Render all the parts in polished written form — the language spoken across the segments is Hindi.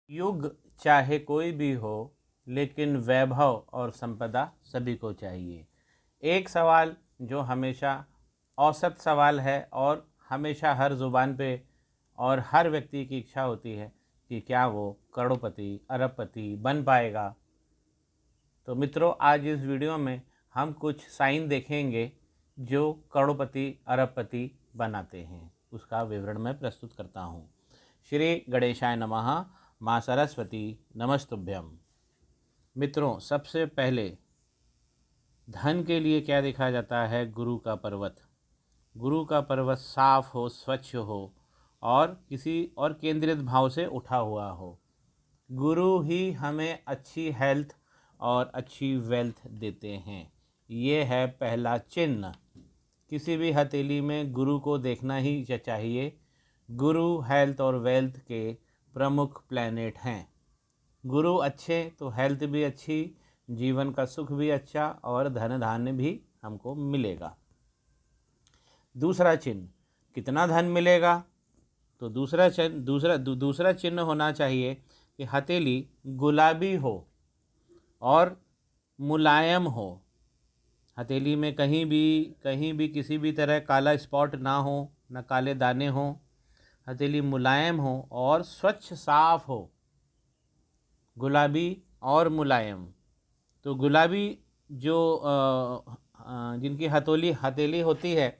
युग चाहे कोई भी हो, लेकिन वैभव और संपदा सभी को चाहिए। एक सवाल जो हमेशा औसत सवाल है और हमेशा हर ज़ुबान पे और हर व्यक्ति की इच्छा होती है कि क्या वो करोड़पति अरबपति बन पाएगा। तो मित्रों, आज इस वीडियो में हम कुछ साइन देखेंगे जो करोड़पति अरबपति बनाते हैं। उसका विवरण मैं प्रस्तुत करता हूँ। श्री गणेशाय नमः। माँ सरस्वती नमस्तुभ्यम। मित्रों, सबसे पहले धन के लिए क्या देखा जाता है? गुरु का पर्वत। गुरु का पर्वत साफ हो, स्वच्छ हो और किसी और केंद्रित भाव से उठा हुआ हो। गुरु ही हमें अच्छी हेल्थ और अच्छी वेल्थ देते हैं। ये है पहला चिन्ह। किसी भी हथेली में गुरु को देखना ही चाहिए। गुरु हेल्थ और वेल्थ के प्रमुख प्लैनेट हैं। गुरु अच्छे तो हेल्थ भी अच्छी, जीवन का सुख भी अच्छा और धन धान्य भी हमको मिलेगा। दूसरा चिन्ह, कितना धन मिलेगा? तो दूसरा चिन्ह होना चाहिए कि हथेली गुलाबी हो और मुलायम हो। हथेली में कहीं भी किसी भी तरह काला स्पॉट ना हो, ना काले दाने हो। हथेली मुलायम हो और स्वच्छ साफ हो। गुलाबी और मुलायम। तो गुलाबी जो जिनकी हथेली होती है,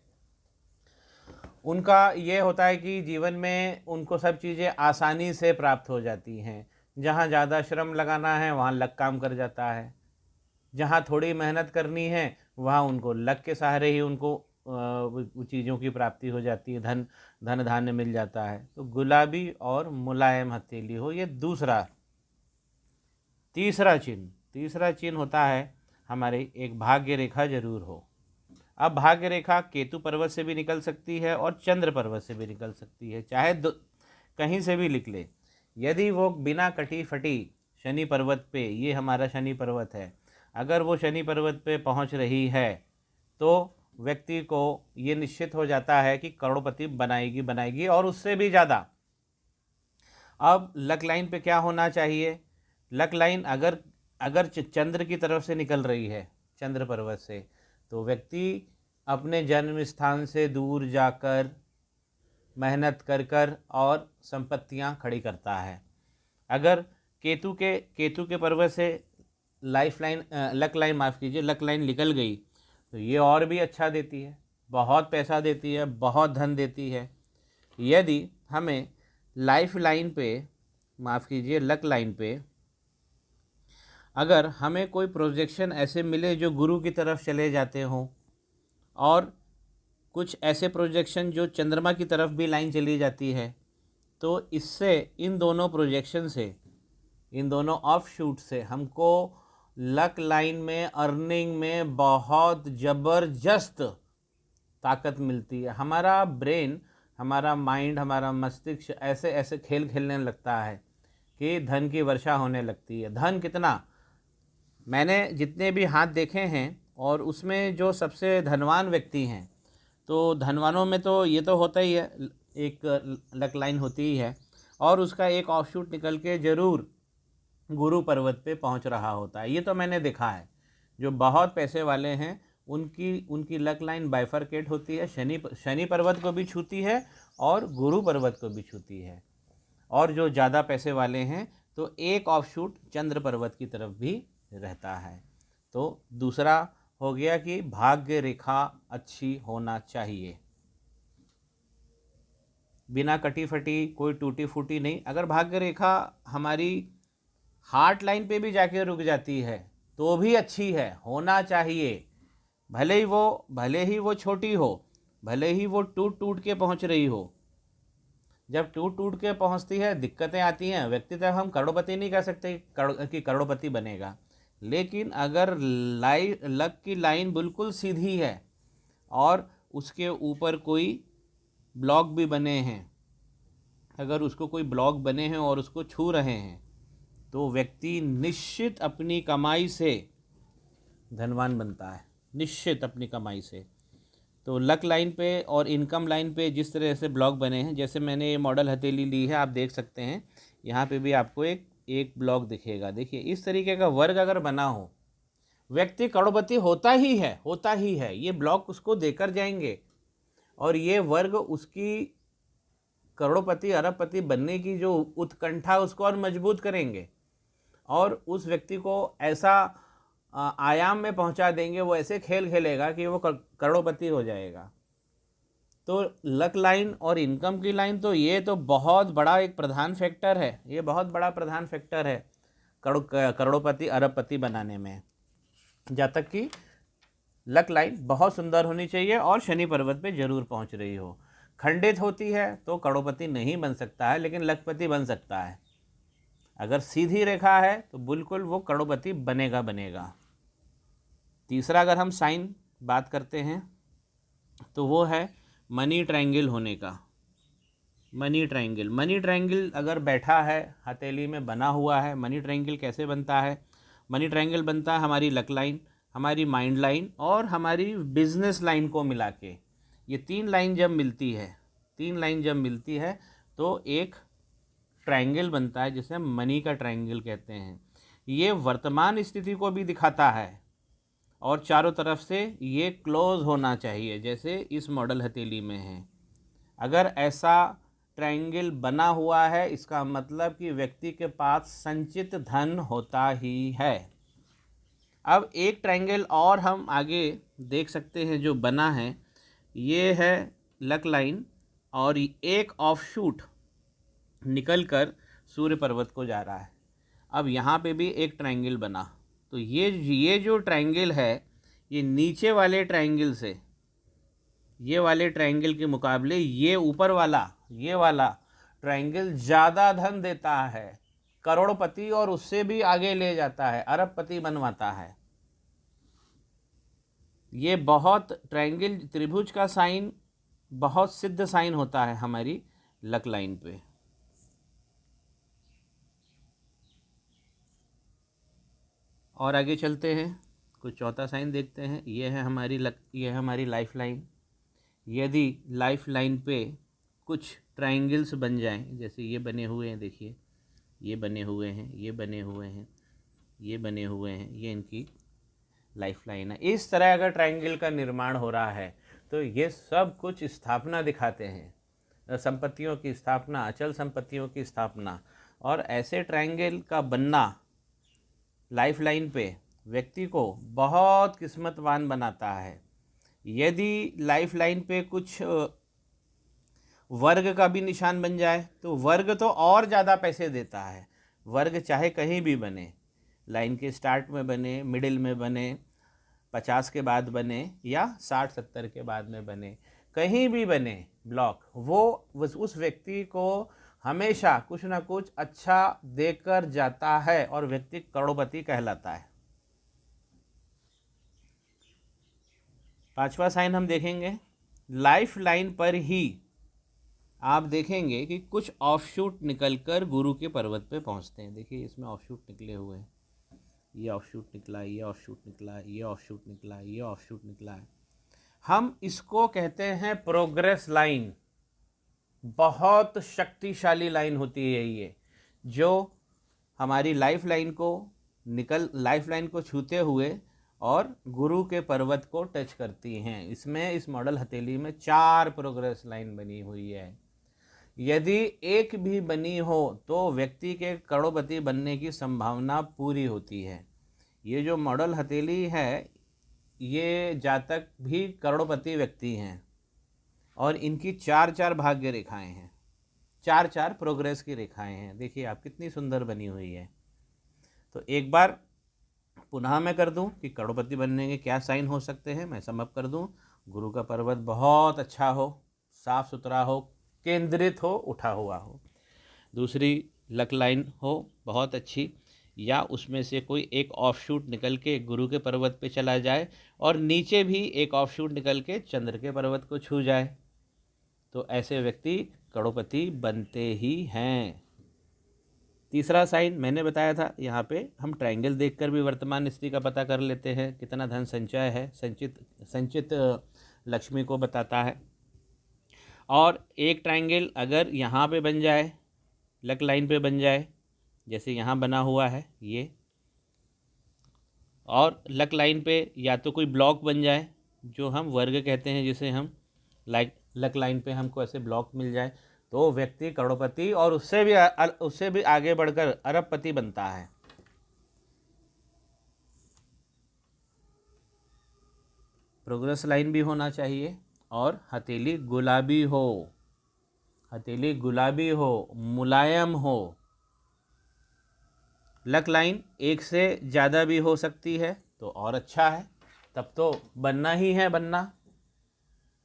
उनका ये होता है कि जीवन में उनको सब चीज़ें आसानी से प्राप्त हो जाती हैं। जहाँ ज़्यादा श्रम लगाना है वहाँ लक काम कर जाता है। जहाँ थोड़ी मेहनत करनी है वहाँ उनको लक के सहारे ही उनको चीज़ों की प्राप्ति हो जाती है, धन धान्य मिल जाता है। तो गुलाबी और मुलायम हथेली हो, ये दूसरा। तीसरा चिन्ह होता है हमारे एक भाग्य रेखा जरूर हो। अब भाग्य रेखा केतु पर्वत से भी निकल सकती है और चंद्र पर्वत से भी निकल सकती है, चाहे कहीं से भी निकले। यदि वो बिना कटी फटी शनि पर्वत पे, ये हमारा शनि पर्वत है, अगर वो शनि पर्वत पे पहुंच रही है तो व्यक्ति को ये निश्चित हो जाता है कि करोड़पति बनाएगी और उससे भी ज़्यादा। अब लक लाइन पे क्या होना चाहिए? लक लाइन अगर चंद्र की तरफ से निकल रही है, चंद्र पर्वत से, तो व्यक्ति अपने जन्म स्थान से दूर जाकर मेहनत कर और संपत्तियां खड़ी करता है। अगर केतु के पर्वत से लक लाइन निकल गई तो ये और भी अच्छा देती है, बहुत पैसा देती है, बहुत धन देती है। यदि हमें लक लाइन पे अगर हमें कोई प्रोजेक्शन ऐसे मिले जो गुरु की तरफ चले जाते हों, और कुछ ऐसे प्रोजेक्शन जो चंद्रमा की तरफ भी लाइन चली जाती है, तो इससे इन दोनों ऑफ शूट से हमको लक लाइन में अर्निंग में बहुत ज़बरदस्त ताकत मिलती है। हमारा ब्रेन, हमारा माइंड, हमारा मस्तिष्क ऐसे ऐसे खेल खेलने लगता है कि धन की वर्षा होने लगती है। धन कितना, मैंने जितने भी हाथ देखे हैं और उसमें जो सबसे धनवान व्यक्ति हैं, तो धनवानों में तो ये तो होता ही है, एक लक लाइन होती ही है और उसका एक ऑफशूट निकल के ज़रूर गुरु पर्वत पे पहुंच रहा होता है। ये तो मैंने देखा है। जो बहुत पैसे वाले हैं उनकी लक लाइन बाइफरकेट होती है, शनि पर्वत को भी छूती है और गुरु पर्वत को भी छूती है। और जो ज़्यादा पैसे वाले हैं तो एक ऑफशूट चंद्र पर्वत की तरफ भी रहता है। तो दूसरा हो गया कि भाग्य रेखा अच्छी होना चाहिए, बिना कटी फटी, कोई टूटी फूटी नहीं। अगर भाग्य रेखा हमारी हार्ट लाइन पे भी जाके रुक जाती है तो भी अच्छी है, होना चाहिए। भले ही वो छोटी हो, भले ही वो टूट टूट के पहुंच रही हो। जब टूट टूट के पहुंचती है दिक्कतें आती हैं। व्यक्ति तक हम करोड़पति नहीं कह सकते कि करोड़पति बनेगा, लेकिन अगर लक की लाइन बिल्कुल सीधी है और उसके ऊपर कोई ब्लॉक भी बने हैं, अगर उसको कोई ब्लॉक बने हैं और उसको छू रहे हैं, तो व्यक्ति निश्चित अपनी कमाई से धनवान बनता है, निश्चित अपनी कमाई से। तो लक लाइन पे और इनकम लाइन पे जिस तरह से ब्लॉक बने हैं, जैसे मैंने ये मॉडल हथेली ली है, आप देख सकते हैं यहाँ पे भी आपको एक एक ब्लॉक दिखेगा। देखिए इस तरीके का वर्ग अगर बना हो, व्यक्ति करोड़पति होता ही है। ये ब्लॉक उसको देकर जाएंगे और ये वर्ग उसकी करोड़पति अरबपति बनने की जो उत्कंठा उसको और मजबूत करेंगे और उस व्यक्ति को ऐसा आयाम में पहुंचा देंगे, वो ऐसे खेल खेलेगा कि वो करोड़पति हो जाएगा। तो लक लाइन और इनकम की लाइन तो ये तो बहुत बड़ा एक प्रधान फैक्टर है, ये बहुत बड़ा प्रधान फैक्टर है करोड़पति अरबपति बनाने में। जहाँ तक कि लक लाइन बहुत सुंदर होनी चाहिए और शनि पर्वत पे जरूर पहुंच रही हो। खंडित होती है तो करोड़पति नहीं बन सकता है, लेकिन लखपति बन सकता है। अगर सीधी रेखा है तो बिल्कुल वो करोड़पति बनेगा। तीसरा अगर हम साइन बात करते हैं तो वो है मनी ट्रायंगल होने का। मनी ट्रायंगल अगर बैठा है, हथेली में बना हुआ है। मनी ट्रायंगल कैसे बनता है? मनी ट्रायंगल बनता है हमारी लक लाइन, हमारी माइंड लाइन और हमारी बिजनेस लाइन को मिला के। ये तीन लाइन जब मिलती है तो एक ट्रायंगल बनता है जिसे मनी का ट्रायंगल कहते हैं। ये वर्तमान स्थिति को भी दिखाता है और चारों तरफ से ये क्लोज होना चाहिए, जैसे इस मॉडल हथेली में है। अगर ऐसा ट्रायंगल बना हुआ है इसका मतलब कि व्यक्ति के पास संचित धन होता ही है। अब एक ट्रायंगल और हम आगे देख सकते हैं जो बना है, ये है लक लाइन और एक ऑफशूट निकलकर सूर्य पर्वत को जा रहा है। अब यहाँ पे भी एक ट्रायंगल बना, तो ये जो ट्रायंगल है ये नीचे वाले ट्रायंगल से, ये वाले ट्रायंगल के मुकाबले ये ऊपर वाला ये वाला ट्रायंगल ज़्यादा धन देता है, करोड़पति और उससे भी आगे ले जाता है, अरबपति बनवाता है। ये बहुत ट्रायंगल त्रिभुज का साइन बहुत सिद्ध साइन होता है हमारी लक लाइन पे। और आगे चलते हैं, कुछ चौथा साइन देखते हैं। ये है हमारी लाइफ लाइन। यदि लाइफ लाइन पे कुछ ट्रायंगल्स बन जाएं, जैसे ये बने हुए हैं, देखिए ये बने हुए हैं, ये बने हुए हैं, ये बने हुए हैं, ये इनकी लाइफ लाइन है। इस तरह अगर ट्रायंगल का निर्माण हो रहा है तो ये सब कुछ स्थापना दिखाते हैं, संपत्तियों की स्थापना, अचल संपत्तियों की स्थापना। और ऐसे ट्रायंगल का बनना लाइफ लाइन पे व्यक्ति को बहुत किस्मतवान बनाता है। यदि लाइफ लाइन पे कुछ वर्ग का भी निशान बन जाए तो वर्ग तो और ज़्यादा पैसे देता है। वर्ग चाहे कहीं भी बने, लाइन के स्टार्ट में बने, मिडिल में बने, 50 के बाद बने या 60-70 के बाद में बने, कहीं भी बने ब्लॉक, वो उस व्यक्ति को हमेशा कुछ ना कुछ अच्छा देकर जाता है और व्यक्ति करोड़पति कहलाता है। पांचवा साइन हम देखेंगे, लाइफ लाइन पर ही आप देखेंगे कि कुछ ऑफशूट निकलकर गुरु के पर्वत पे पहुंचते हैं। देखिए इसमें ऑफशूट निकले हुए हैं, ये ऑफशूट निकला, ये ऑफशूट निकला, ये ऑफशूट निकला, ये ऑफशूट निकला है। हम इसको कहते हैं प्रोग्रेस लाइन। बहुत शक्तिशाली लाइन होती है ये, जो हमारी लाइफ लाइन को छूते हुए और गुरु के पर्वत को टच करती हैं। इसमें इस मॉडल हथेली में 4 प्रोग्रेस लाइन बनी हुई है। यदि एक भी बनी हो तो व्यक्ति के करोड़पति बनने की संभावना पूरी होती है। ये जो मॉडल हथेली है ये जातक भी करोड़पति व्यक्ति हैं और इनकी 4-4 भाग्य रेखाएं हैं, 4-4 प्रोग्रेस की रेखाएं हैं। देखिए आप कितनी सुंदर बनी हुई है। तो एक बार पुनः मैं कर दूं कि करोड़पति बनने के क्या साइन हो सकते हैं, मैं समअप कर दूं। गुरु का पर्वत बहुत अच्छा हो, साफ सुथरा हो, केंद्रित हो, उठा हुआ हो। दूसरी लक लाइन हो बहुत अच्छी, या उसमें से कोई एक ऑफशूट निकल के गुरु के पर्वत पे चला जाए और नीचे भी एक ऑफशूट निकल के चंद्र के पर्वत को छू जाए, तो ऐसे व्यक्ति करोड़पति बनते ही हैं। तीसरा साइन मैंने बताया था, यहाँ पे हम ट्रायंगल देखकर भी वर्तमान स्थिति का पता कर लेते हैं, कितना धन संचय है, संचित लक्ष्मी को बताता है। और एक ट्रायंगल अगर यहाँ पे बन जाए लक लाइन पे बन जाए, जैसे यहाँ बना हुआ है ये, और लक लाइन पे या तो कोई ब्लॉक बन जाए जो हम वर्ग कहते हैं, जिसे हम लक लाइन पे हमको ऐसे ब्लॉक मिल जाए तो व्यक्ति करोड़पति और उससे भी आगे बढ़कर अरबपति बनता है। प्रोग्रेस लाइन भी होना चाहिए और हथेली गुलाबी हो, हथेली गुलाबी हो, मुलायम हो। लक लाइन एक से ज़्यादा भी हो सकती है तो और अच्छा है, तब तो बनना ही है बनना।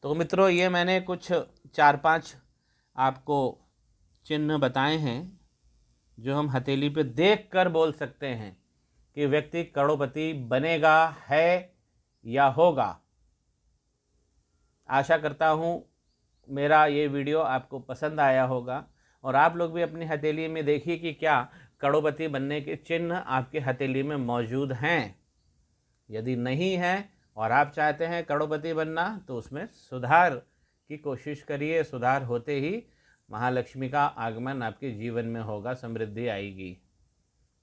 तो मित्रों, ये मैंने कुछ 4-5 आपको चिन्ह बताए हैं जो हम हथेली पे देख कर बोल सकते हैं कि व्यक्ति करोड़पति बनेगा, है या होगा। आशा करता हूँ मेरा ये वीडियो आपको पसंद आया होगा और आप लोग भी अपनी हथेली में देखिए कि क्या करोड़पति बनने के चिन्ह आपके हथेली में मौजूद हैं। यदि नहीं है और आप चाहते हैं करोड़पति बनना तो उसमें सुधार की कोशिश करिए। सुधार होते ही महालक्ष्मी का आगमन आपके जीवन में होगा, समृद्धि आएगी।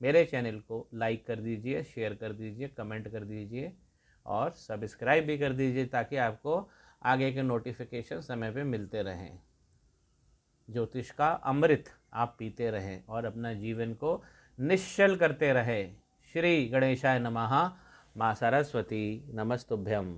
मेरे चैनल को लाइक कर दीजिए, शेयर कर दीजिए, कमेंट कर दीजिए और सब्सक्राइब भी कर दीजिए ताकि आपको आगे के नोटिफिकेशन समय पे मिलते रहें। ज्योतिष का अमृत आप पीते रहें और अपना जीवन को निश्चल करते रहें। श्री गणेशाय नमः। माँ सरस्वती नमस्तुभ्यम।